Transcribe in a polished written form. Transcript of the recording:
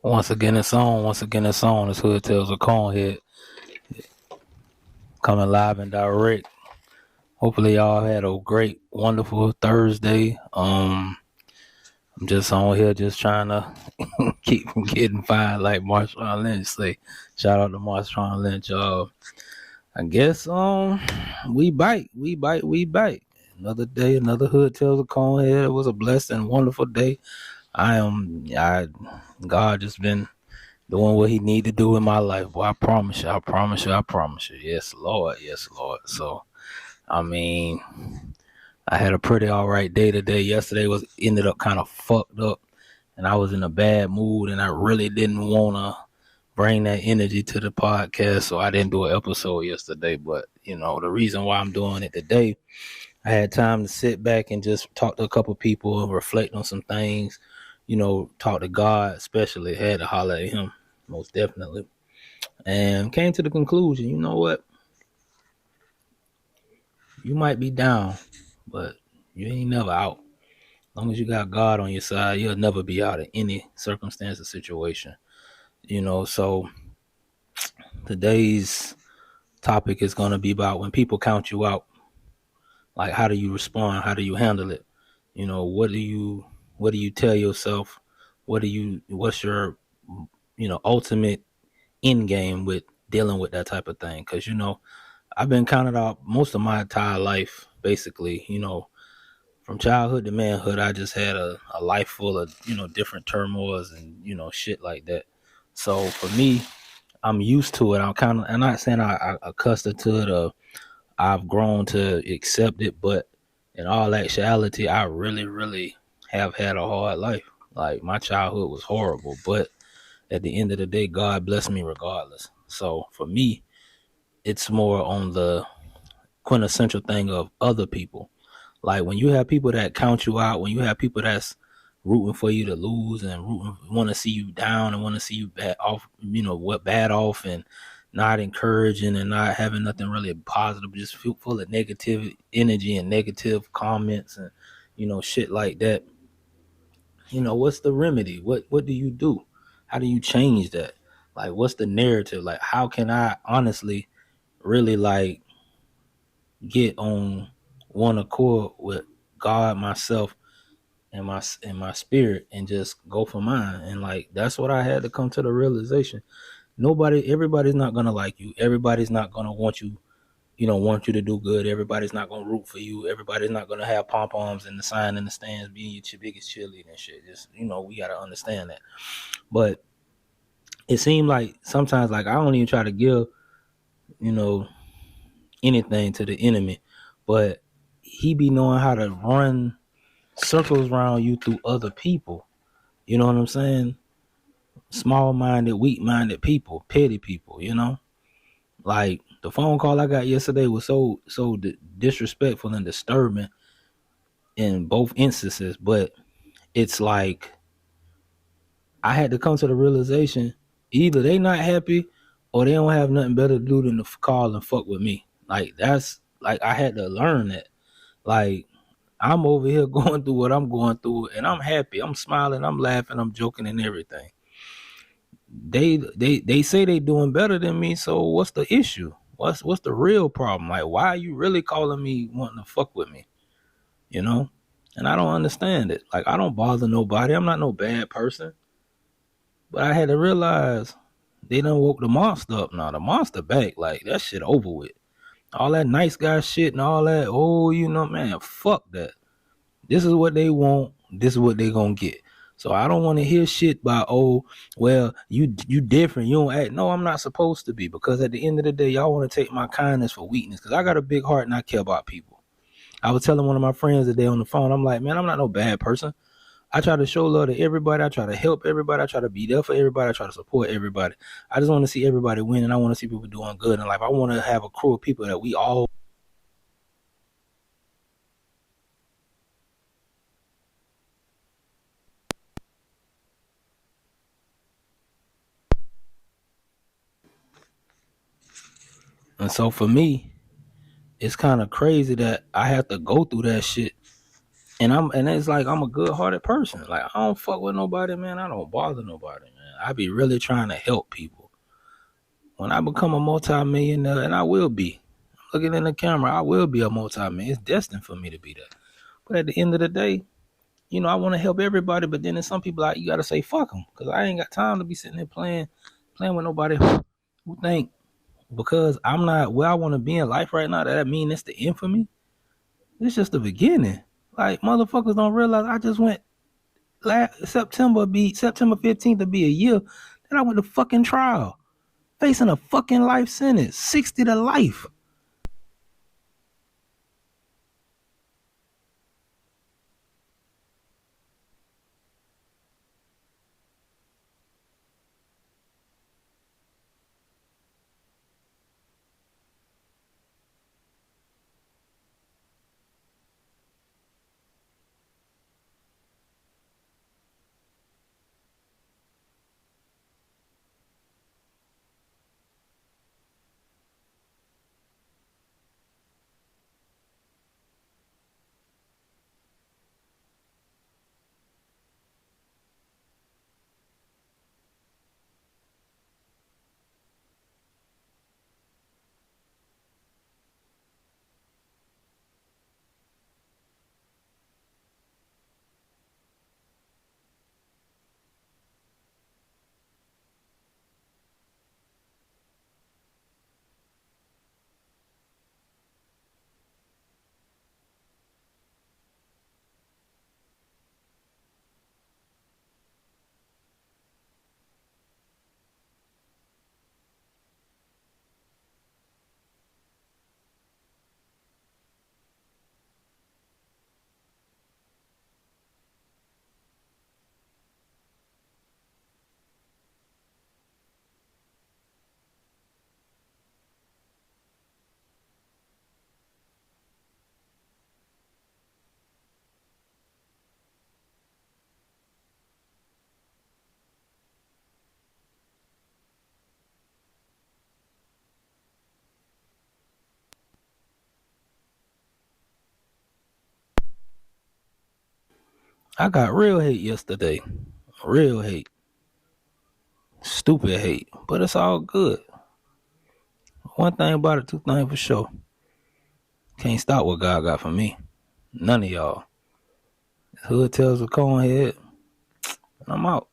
Once again, it's on. It's Hood Tales of Conehead coming live and direct. Hopefully, y'all had a great, wonderful Thursday. I'm just on here just trying to keep from getting fired, like Marshawn Lynch say. Shout out to Marshawn Lynch. I guess we bite. Another day, another Hood Tales of Conehead. It was a blessed and wonderful day. God just been doing what he need to do in my life. Boy, I promise you. Yes, Lord. So, I mean, I had a pretty all right day today. Yesterday ended up kind of fucked up, and I was in a bad mood, and I really didn't want to bring that energy to the podcast, so I didn't do an episode yesterday. But, the reason why I'm doing it today, I had time to sit back and just talk to a couple people and reflect on some things, talk to God, especially had to holler at him, most definitely. And came to the conclusion, you know what? You might be down, but you ain't never out. As long as you got God on your side, you'll never be out of any circumstance or situation. So today's topic is going to be about when people count you out, like how do you respond? How do you handle it? What do you tell yourself? What's your, ultimate end game with dealing with that type of thing? Because, I've been counted out most of my entire life, basically, from childhood to manhood. I just had a life full of, different turmoils and, shit like that. So for me, I'm used to it. I'm not saying I accustomed to it or I've grown to accept it, but in all actuality, I really, really have had a hard life. Like my childhood was horrible, but at the end of the day, God blessed me regardless. So for me, it's more on the quintessential thing of other people. Like when you have people that count you out, when you have people that's rooting for you to lose and want to see you down and want to see you bad off, bad off, and not encouraging and not having nothing really positive, just full of negative energy and negative comments and shit like that. What's the remedy? What do you do? How do you change that? Like, what's the narrative? Like, how can I honestly really like get on one accord with God, myself, and my spirit, and just go for mine? And like that's what I had to come to the realization. Everybody's not gonna like you. Everybody's not gonna want you, want you to do good. Everybody's not gonna root for you. Everybody's not gonna have pom poms and the sign in the stands being your biggest cheerleader and shit. Just we gotta understand that. But it seemed like sometimes, like I don't even try to give, you know, anything to the enemy, but he be knowing how to run circles around you through other people. You know what I'm saying? Small-minded, weak-minded people, petty people. Like the phone call I got yesterday was so disrespectful and disturbing in both instances, but it's like I had to come to the realization either they not happy or they don't have nothing better to do than to call and fuck with me. Like that's like I had to learn that. Like I'm over here going through what I'm going through and I'm happy. I'm smiling, I'm laughing, I'm joking and everything. They say they doing better than me, so what's the issue? What's the real problem? Like why are you really calling me wanting to fuck with me? You know? And I don't understand it. Like I don't bother nobody. I'm not no bad person. But I had to realize they done woke the monster up now. The monster back. Like that shit over with. All that nice guy shit and all that. Oh, man, fuck that. This is what they want. This is what they gonna get. So I don't want to hear shit about, oh, well, you different. You don't act. No, I'm not supposed to be, because at the end of the day, y'all want to take my kindness for weakness. Because I got a big heart and I care about people. I was telling one of my friends today on the phone, I'm like, man, I'm not no bad person. I try to show love to everybody. I try to help everybody. I try to be there for everybody. I try to support everybody. I just want to see everybody win, and I want to see people doing good in life. I want to have a crew of people that we all. And so for me, it's kind of crazy that I have to go through that shit. And it's like I'm a good hearted person. Like I don't fuck with nobody, man. I don't bother nobody, man. I be really trying to help people. When I become a multi-millionaire, and I will be, looking in the camera, I will be a multi-millionaire. It's destined for me to be that. But at the end of the day, I want to help everybody, but then there's some people like you got to say fuck them, because I ain't got time to be sitting there playing with nobody who think because I'm not where I want to be in life right now that mean it's the end for me. It's just the beginning. Like motherfuckers don't realize I just went September 15th to be a year. Then I went to fucking trial, facing a fucking life sentence, 60 to life. I got real hate yesterday. Real hate. Stupid hate. But it's all good. One thing about it, two things for sure. Can't stop what God got for me. None of y'all. Hood tells a conehead. I'm out.